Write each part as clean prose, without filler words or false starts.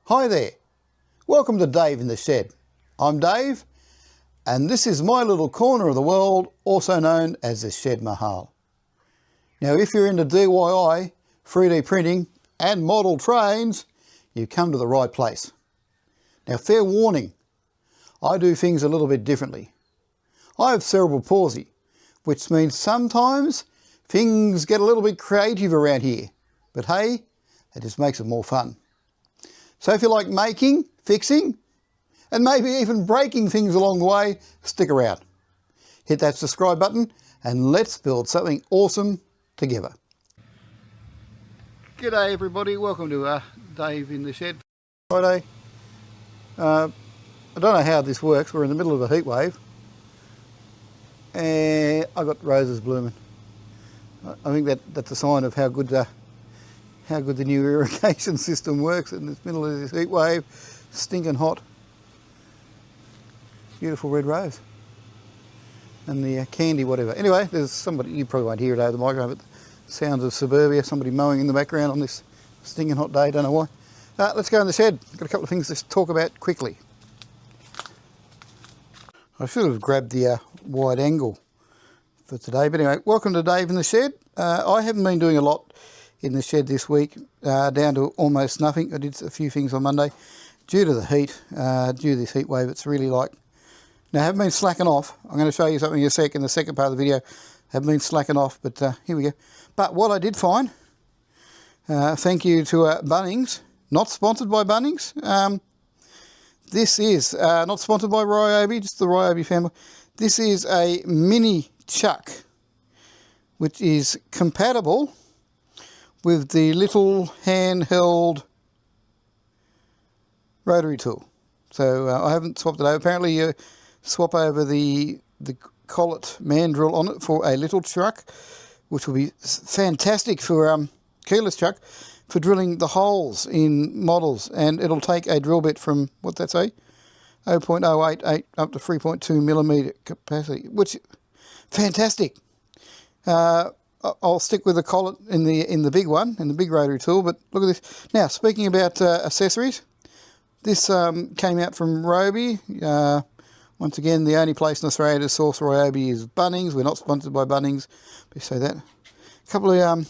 Hi there, welcome to Dave in the Shed. I'm Dave and this is my little corner of the world, also known as the Shed Mahal. Now if you're into DIY, 3D printing and model trains, you've come to the right place. Now fair warning, I do things a little bit differently. I have cerebral palsy, which means sometimes things get a little bit creative around here, but hey, it just makes it more fun. So if you like making, fixing, and maybe even breaking things along the way, stick around. Hit that subscribe button and let's build something awesome together. G'day everybody, welcome to Dave in the Shed. Friday. I don't know how this works, we're in the middle of a heat wave and I got roses blooming. I think that's a sign of how good the new irrigation system works in the middle of this heat wave, stinking hot. Beautiful red rose. And the candy whatever. Anyway, there's somebody, you probably won't hear it over the microphone, but sounds of suburbia, somebody mowing in the background on this stinking hot day, don't know why. Let's go in the shed. Got a couple of things to talk about quickly. I should have grabbed the wide angle for today, but anyway, welcome to Dave in the Shed. I haven't been doing a lot in the shed this week, down to almost nothing. I did a few things on Monday. Due to the heat, due to this heat wave, it's really like... Now, I haven't been slacking off. I'm going to show you something in a sec, in the second part of the video. Haven't been slacking off, but here we go. But what I did find, thank you to Bunnings, not sponsored by Bunnings. This is not sponsored by Ryobi, just the Ryobi family. This is a mini chuck, which is compatible with the little handheld rotary tool. So I haven't swapped it over. Apparently you swap over the collet mandrel on it for a little chuck, which will be fantastic for keyless chuck for drilling the holes in models, and it'll take a drill bit from, what that say, 0.088 up to 3.2 millimeter capacity, which fantastic. I'll stick with the collet in the big one, in the big rotary tool, but look at this. Now, speaking about accessories, this came out from Ryobi. Once again, the only place in Australia to source Ryobi is Bunnings. We're not sponsored by Bunnings, but say that. A couple of,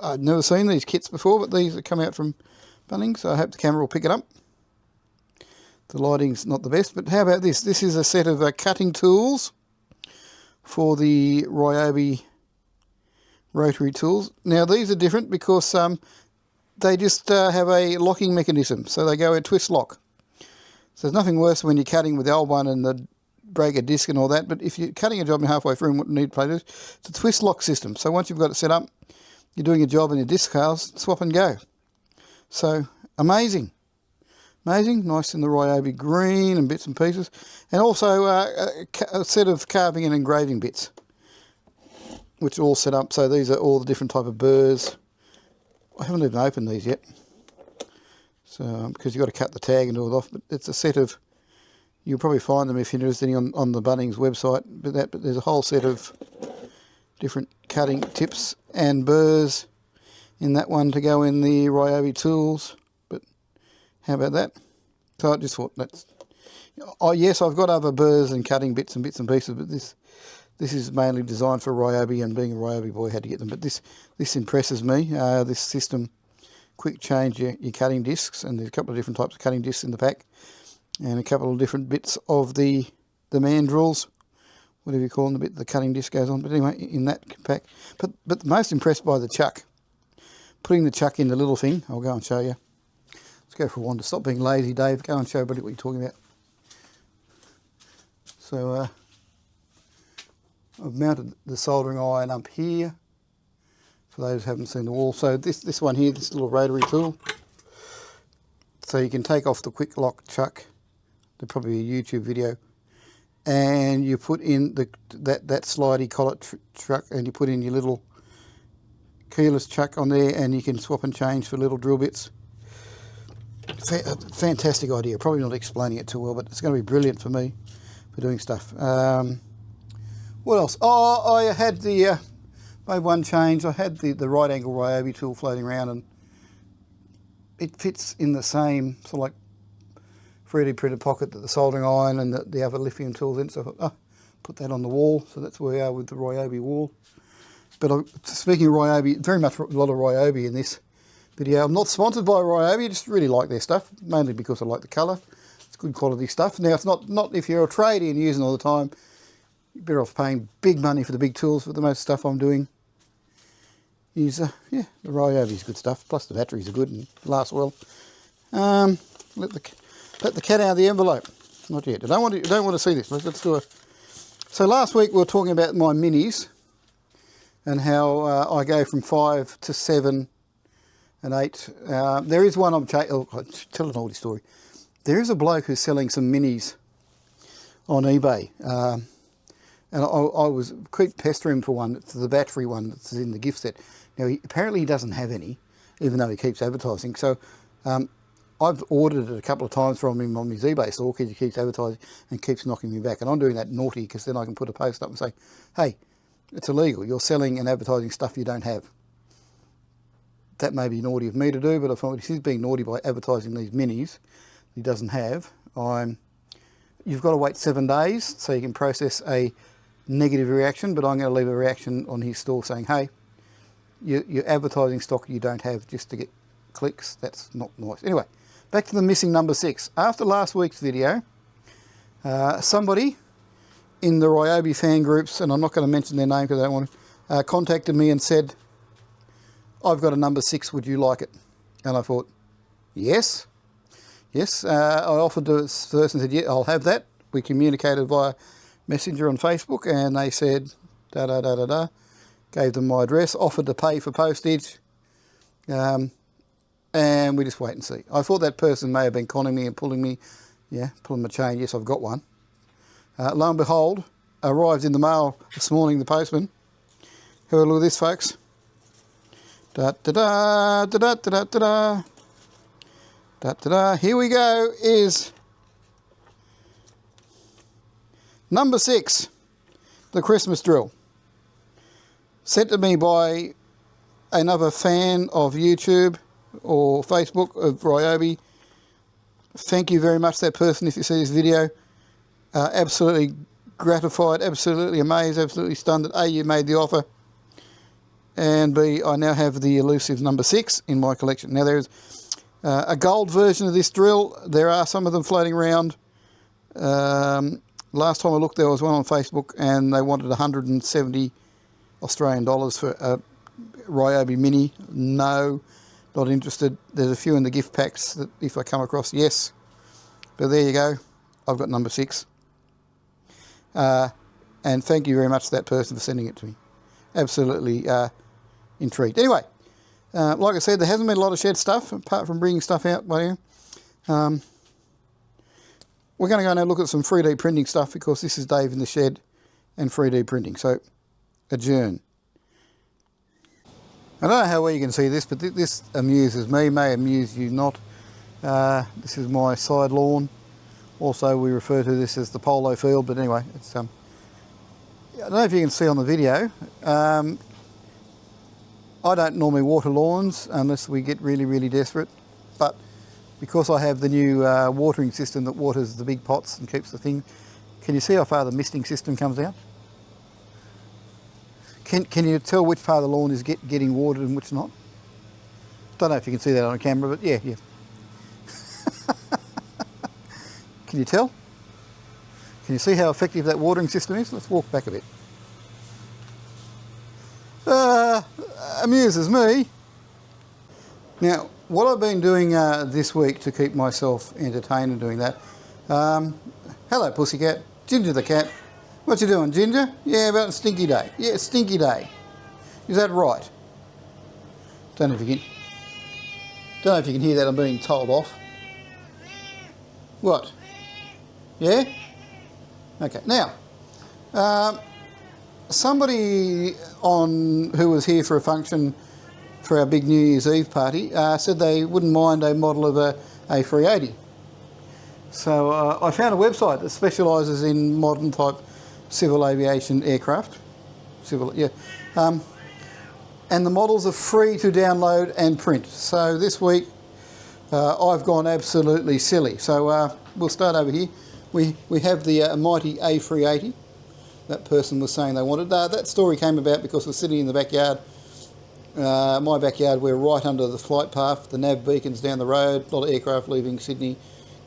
I've never seen these kits before, but these have come out from Bunnings, so I hope the camera will pick it up. The lighting's not the best, but how about this? This is a set of cutting tools for the Ryobi rotary tools. Now these are different because they just have a locking mechanism, so they go a twist lock. So there's nothing worse when you're cutting with the old one and the break a disc and all that, but if you're cutting a job and halfway through and what you need to play this, it's a twist lock system. So once you've got it set up, you're doing a job in your disc house, swap and go. So amazing. Amazing, nice in the Ryobi green and bits and pieces. And also a set of carving and engraving bits, which are all set up. So these are all the different type of burrs. I haven't even opened these yet, so because you've got to cut the tag and all it off. But it's a set of, you'll probably find them if you're interested on the Bunnings website. But there's a whole set of different cutting tips and burrs in that one to go in the Ryobi tools. But how about that? So I just thought that's. Oh yes, I've got other burrs and cutting bits and pieces, but this is mainly designed for Ryobi, and being a Ryobi boy, I had to get them. But this impresses me. This system, quick change your cutting discs, and there's a couple of different types of cutting discs in the pack, and a couple of different bits of the mandrels, whatever you call them, the bit the cutting disc goes on. But anyway, in that pack. But most impressed by the chuck. Putting the chuck in the little thing. I'll go and show you. Let's go for a wander. Stop being lazy, Dave. Go and show everybody what you're talking about. So I've mounted the soldering iron up here, for those who haven't seen the wall. So this one here, this little rotary tool, so you can take off the quick lock chuck. There'll probably be a YouTube video, and you put in that slidey collet chuck, and you put in your little keyless chuck on there, and you can swap and change for little drill bits. Fantastic idea. Probably not explaining it too well, but it's going to be brilliant for me for doing stuff. What else? Oh, I had the made one change. I had the right angle Ryobi tool floating around, and it fits in the same sort of like 3D printed pocket that the soldering iron and the other lithium tools in. So I thought, oh, put that on the wall. So that's where we are with the Ryobi wall. But speaking of Ryobi, very much a lot of Ryobi in this video. I'm not sponsored by Ryobi, I just really like their stuff, mainly because I like the colour. It's good quality stuff. Now, it's not if you're a tradie and using it all the time, you're better off paying big money for the big tools. For the most stuff I'm doing is, yeah, the Ryobi's good stuff. Plus the batteries are good and last well. Let the cat out of the envelope. Not yet. I don't want to see this. Let's do it. So last week we were talking about my minis and how I go from 5 to 7 and 8. There is one I'm tell an oldie story. There is a bloke who's selling some minis on eBay, and I was keep pestering him for one. It's the battery one that's in the gift set. Now apparently he doesn't have any, even though he keeps advertising. So I've ordered it a couple of times from him on his eBay store because he keeps advertising and keeps knocking me back. And I'm doing that naughty because then I can put a post up and say, hey, it's illegal. You're selling and advertising stuff you don't have. That may be naughty of me to do, but I thought he's being naughty by advertising these minis he doesn't have. You've got to wait 7 days so you can process a negative reaction, but I'm going to leave a reaction on his store saying, hey, you're advertising stock you don't have just to get clicks. That's not nice. Anyway, back to the missing number 6. After last week's video, somebody in the Ryobi fan groups, and I'm not going to mention their name because I don't want to, contacted me and said, I've got a number 6, would you like it? And I thought, yes. Yes, I offered to this person, said, yeah, I'll have that. We communicated via Messenger on Facebook, and they said, da-da-da-da-da, gave them my address, offered to pay for postage, and we just wait and see. I thought that person may have been conning me and pulling my chain. Yes, I've got one. Lo and behold, arrived in the mail this morning, the postman. Have a look at this, folks. Da-da-da, da-da-da-da-da. Da-da-da. Here we go, is number 6, the Christmas drill. Sent to me by another fan of YouTube or Facebook of Ryobi. Thank you very much, that person, if you see this video. Absolutely gratified, absolutely amazed, absolutely stunned that A, you made the offer, and B, I now have the elusive number 6 in my collection. Now there's a gold version of this drill. There are some of them floating around. Last time I looked, there was one on Facebook and they wanted 170 Australian dollars for a Ryobi Mini. No, not interested. There's a few in the gift packs that if I come across, yes. But there you go. I've got number 6. And thank you very much to that person for sending it to me. Absolutely intrigued. Anyway, like I said, there hasn't been a lot of shed stuff, apart from bringing stuff out by here. We're going to go and have a look at some 3D printing stuff because this is Dave in the shed and 3D printing. So, adjourn. I don't know how well you can see this, but this amuses me, may amuse you not. This is my side lawn. Also, we refer to this as the polo field, but anyway, it's I don't know if you can see on the video. I don't normally water lawns unless we get really, really desperate, but because I have the new watering system that waters the big pots and keeps the thing, can you see how far the misting system comes out? Can you tell which part of the lawn is getting watered and which not? Don't know if you can see that on camera, but yeah. Can you tell? Can you see how effective that watering system is? Let's walk back a bit. Amuses me. Now, what I've been doing this week to keep myself entertained and doing that. Hello, pussycat. Ginger the cat. What you doing, Ginger? Yeah, about a stinky day. Yeah, stinky day. Is that right? Don't know if you can hear that. I'm being told off. What? Yeah? Okay. Now, somebody who was here for a function for our big New Year's Eve party said they wouldn't mind a model of a A380. So I found a website that specialises in modern type civil aviation aircraft. And the models are free to download and print. So this week I've gone absolutely silly. So we'll start over here. We have the mighty A380. That person was saying they wanted. That story came about because we're sitting in the backyard. My backyard, we're right under the flight path, the nav beacons down the road, a lot of aircraft leaving Sydney,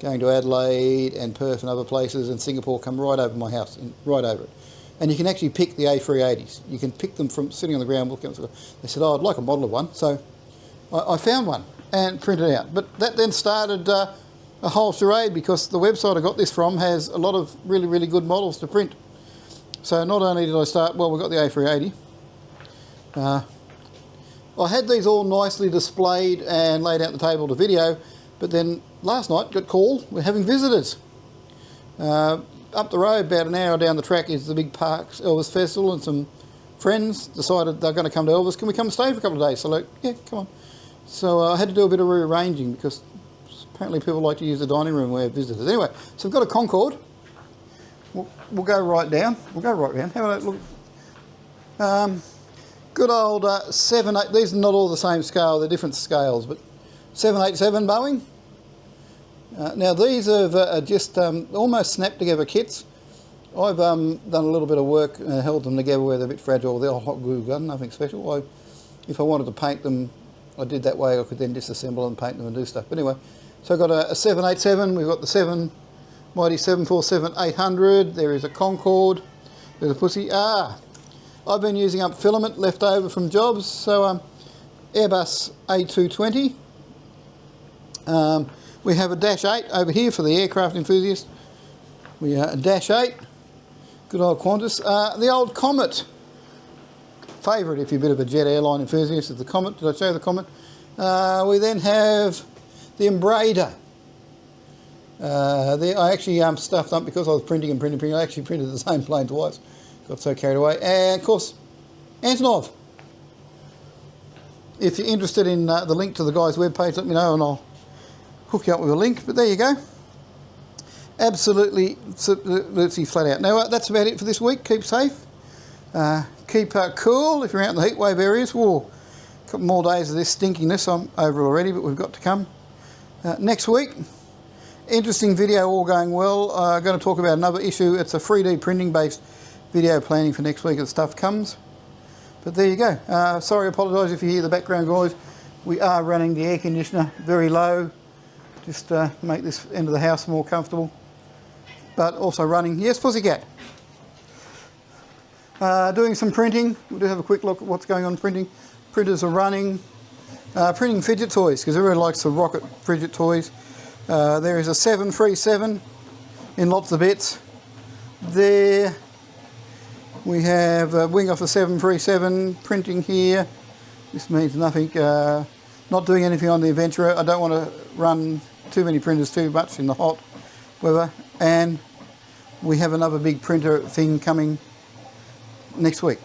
going to Adelaide and Perth and other places, and Singapore come right over my house, right over it. And you can actually pick the A380s. You can pick them from sitting on the ground looking. They said, oh, I'd like a model of one. So I found one and printed it out. But that then started a whole charade, because the website I got this from has a lot of really, really good models to print. So not only did I start, well, we've got the A380. I had these all nicely displayed and laid out the table to video, but then last night got called, we're having visitors. Up the road, about an hour down the track, is the big Parks Elvis Festival, and some friends decided they're going to come to Elvis. Can we come and stay for a couple of days? So like, yeah, come on. So I had to do a bit of rearranging, because apparently people like to use the dining room where we have visitors. Anyway, so we've got a Concorde. We'll go right down. We'll go right down. How about that look? Good old 787. These are not all the same scale. They're different scales, but 787 Boeing. Now these are just almost snapped together kits. I've done a little bit of work, held them together where they're a bit fragile. They're hot glue gun, nothing special. If I wanted to paint them, I did that way. I could then disassemble and paint them and do stuff. But anyway, so I've got a 787. We've got the mighty 747-800. There is a Concorde. There's a pussy. I've been using up filament left over from jobs. So Airbus A220. We have a Dash 8 over here for the aircraft enthusiast. We have a Dash 8. Good old Qantas. The old Comet. Favourite if you're a bit of a jet airline enthusiast is the Comet. Did I show you the Comet? We then have the Embraer. I actually stuffed up because I was printing. I actually printed the same plane twice. Got so carried away. And of course, Antonov. If you're interested in the link to the guy's webpage, let me know and I'll hook you up with a link. But there you go. Absolutely flat out. Now that's about it for this week. Keep safe. Keep cool if you're out in the heatwave areas. Whoa, a couple more days of this stinkiness. I'm over already, but we've got to come. Next week, interesting video, all going well. I'm going to talk about another issue. It's a 3D printing based video planning for next week as stuff comes. But there you go. Sorry, I apologise if you hear the background noise. We are running the air conditioner very low, just to make this end of the house more comfortable. But also running, yes, Pussycat. Doing some printing. We'll do have a quick look at what's going on printing. Printers are running. Printing fidget toys, because everyone likes the rocket fidget toys. There is a 737 in lots of bits. There we have a wing off the 737 printing here. This means nothing. Not doing anything on the Adventurer. I don't want to run too many printers too much in the hot weather. And we have another big printer thing coming next week.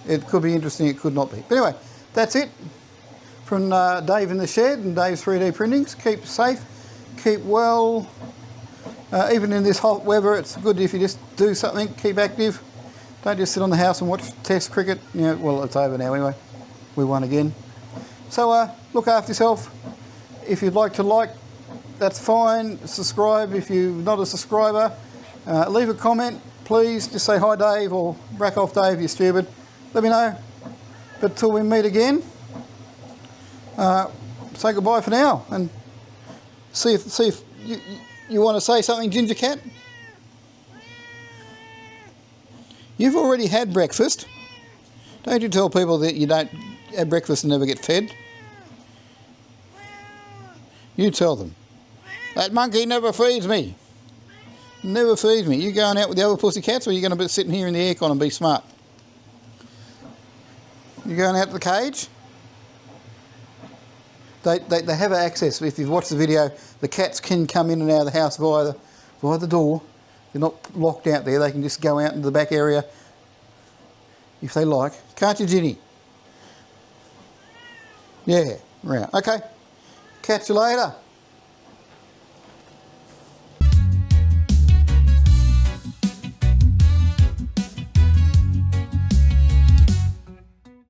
It could be interesting, it could not be. But anyway, that's it from Dave in the shed and Dave's 3D printings. Keep safe, keep well. Even in this hot weather, it's good if you just do something, keep active. Don't just sit on the house and watch Test cricket. You know, well, it's over now anyway. We won again. So look after yourself. If you'd like to that's fine. Subscribe if you're not a subscriber. Leave a comment, please. Just say hi, Dave, or rack off, Dave, you're stupid. Let me know. But till we meet again, say goodbye for now, and see if you want to say something, Ginger Cat. You've already had breakfast. Don't you tell people that you don't have breakfast and never get fed. You tell them. That monkey never feeds me. Never feeds me. You going out with the other pussycats, or are you going to be sitting here in the aircon and be smart? You going out to the cage? They have access. If you've watched the video, the cats can come in and out of the house via the door. They're not locked out there. They can just go out into the back area if they like. Can't you, Ginny? Yeah, right. Okay. Catch you later.